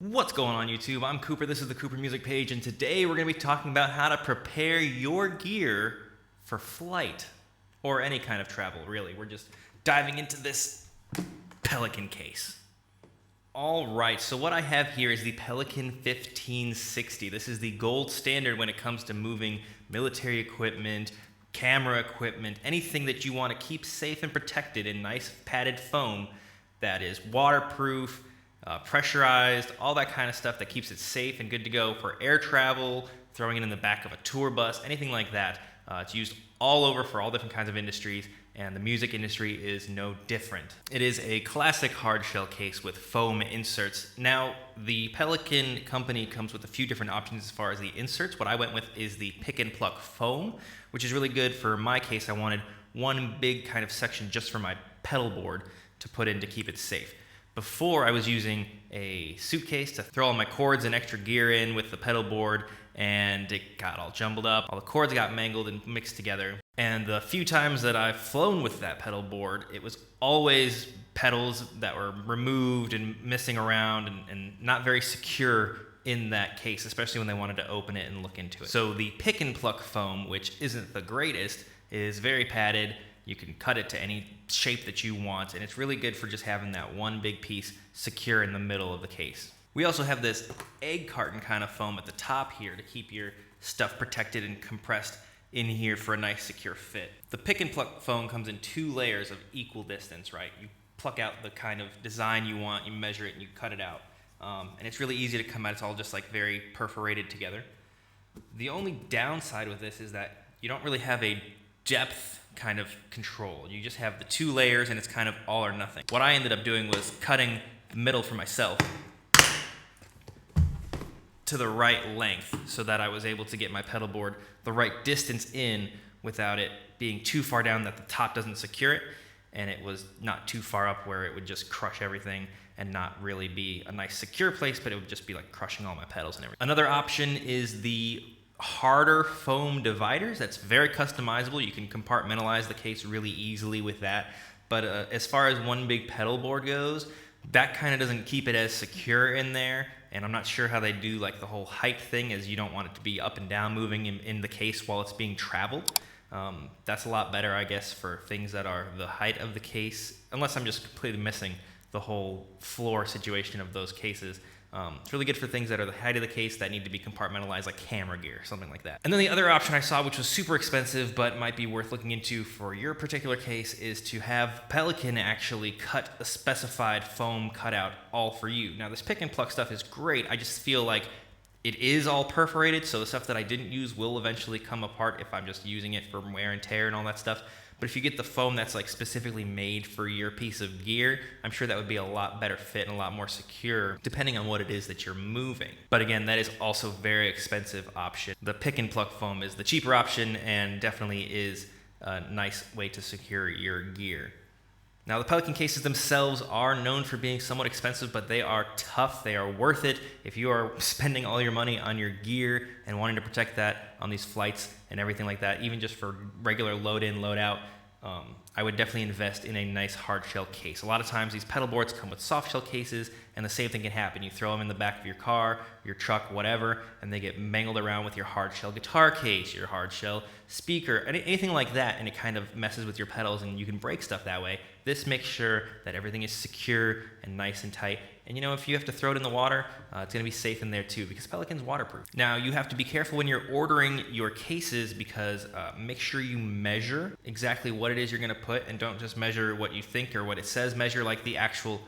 What's going on YouTube? I'm Cooper, this is the CooperMusicPage, and today we're going to be talking about how to prepare your gear for flight, or any kind of travel, really. We're just diving into this Pelican case. Alright, so what I have here is the Pelican 1560. This is the gold standard when it comes to moving military equipment, camera equipment, anything that you want to keep safe and protected in nice padded foam that is waterproof, pressurized, all that kind of stuff that keeps it safe and good to go for air travel, throwing it in the back of a tour bus, anything like that. It's used all over for all different kinds of industries, and the music industry is no different. It is a classic hard shell case with foam inserts. Now, the Pelican company comes with a few different options as far as the inserts. What I went with is the Pick and Pluck foam, which is really good. For my case, I wanted one big kind of section just for my pedal board to put in to keep it safe. Before, I was using a suitcase to throw all my cords and extra gear in with the pedal board, and it got all jumbled up. All the cords got mangled and mixed together. And the few times that I've flown with that pedal board, it was always pedals that were removed and missing around and not very secure in that case, especially when they wanted to open it and look into it. So the Pick and Pluck foam, which isn't the greatest, is very padded. You can cut it to any shape that you want, and it's really good for just having that one big piece secure in the middle of the case. We also have this egg carton kind of foam at the top here to keep your stuff protected and compressed in here for a nice secure fit. The Pick and Pluck foam comes in 2 layers of equal distance, right? You pluck out the kind of design you want, you measure it, and you cut it out. And it's really easy to come out. It's all just like very perforated together. The only downside with this is that you don't really have a depth kind of control. You just have the 2 layers and it's kind of all or nothing. What I ended up doing was cutting the middle for myself to the right length so that I was able to get my pedal board the right distance in without it being too far down that the top doesn't secure it, and it was not too far up where it would just crush everything and not really be a nice secure place, but it would just be like crushing all my pedals and everything. Another option is the harder foam dividers. That's very customizable. You can compartmentalize the case really easily with that. But as far as one big pedal board goes, that kind of doesn't keep it as secure in there. And I'm not sure how they do like the whole height thing, as you don't want it to be up and down moving in the case while it's being traveled. That's a lot better, I guess, for things that are the height of the case, unless I'm just completely missing the whole floor situation of those cases. It's really good for things that are the height of the case that need to be compartmentalized, like camera gear, something like that. And then the other option I saw, which was super expensive but might be worth looking into for your particular case, is to have Pelican actually cut a specified foam cutout all for you. Now, this Pick and Pluck stuff is great. I just feel like it is all perforated, so the stuff that I didn't use will eventually come apart if I'm just using it for wear and tear and all that stuff. But if you get the foam that's like specifically made for your piece of gear, I'm sure that would be a lot better fit and a lot more secure depending on what it is that you're moving. But again, that is also a very expensive option. The Pick and Pluck foam is the cheaper option and definitely is a nice way to secure your gear. Now, the Pelican cases themselves are known for being somewhat expensive, but they are tough. They are worth it. If you are spending all your money on your gear and wanting to protect that on these flights and everything like that, even just for regular load in, load out, I would definitely invest in a nice hard shell case. A lot of times these pedal boards come with soft shell cases, and the same thing can happen. You throw them in the back of your car, your truck, whatever, and they get mangled around with your hard shell guitar case, your hard shell speaker, anything like that, and it kind of messes with your pedals and you can break stuff that way. This makes sure that everything is secure and nice and tight. And you know, if you have to throw it in the water, it's gonna be safe in there too, because Pelican's waterproof. Now, you have to be careful when you're ordering your cases, because make sure you measure exactly what it is you're gonna put, and don't just measure what you think or what it says. Measure like the actual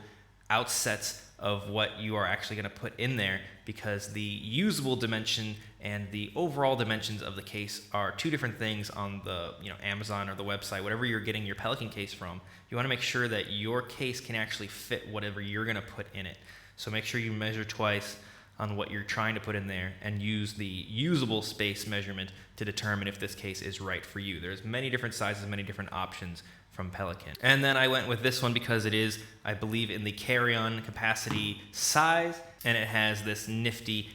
outsets of what you are actually going to put in there, because the usable dimension and the overall dimensions of the case are 2 different things on the Amazon or the website, whatever you're getting your Pelican case from. You want to make sure that your case can actually fit whatever you're going to put in it. So make sure you measure twice on what you're trying to put in there and use the usable space measurement to determine if this case is right for you. There's many different sizes, many different options from Pelican. And then I went with this one because it is, I believe, in the carry-on capacity size, and it has this nifty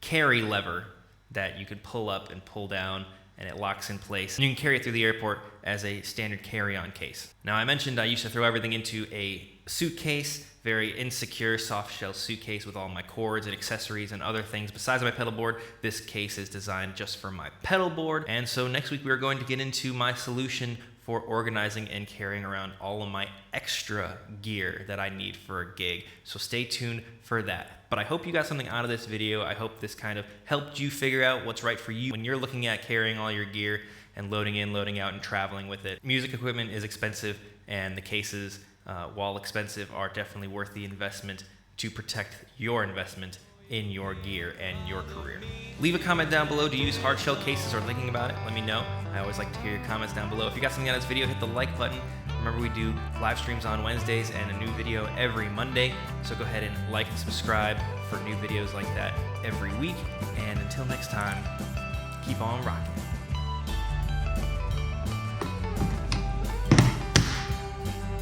carry lever that you could pull up and pull down, and it locks in place. And you can carry it through the airport as a standard carry-on case. Now, I mentioned I used to throw everything into a suitcase, very insecure soft shell suitcase with all my cords and accessories and other things besides my pedal board. This case is designed just for my pedal board. And so next week we are going to get into my solution for organizing and carrying around all of my extra gear that I need for a gig. So stay tuned for that. But I hope you got something out of this video. I hope this kind of helped you figure out what's right for you when you're looking at carrying all your gear and loading in, loading out, and traveling with it. Music equipment is expensive, and the cases, while expensive, are definitely worth the investment to protect your investment in your gear and your career. Leave a comment down below. Do you use hard shell cases or thinking about it? Let me know. I always like to hear your comments down below. If you got something out of this video, hit the like button. Remember, we do live streams on Wednesdays and a new video every Monday. So go ahead and like and subscribe for new videos like that every week. And until next time, keep on rocking.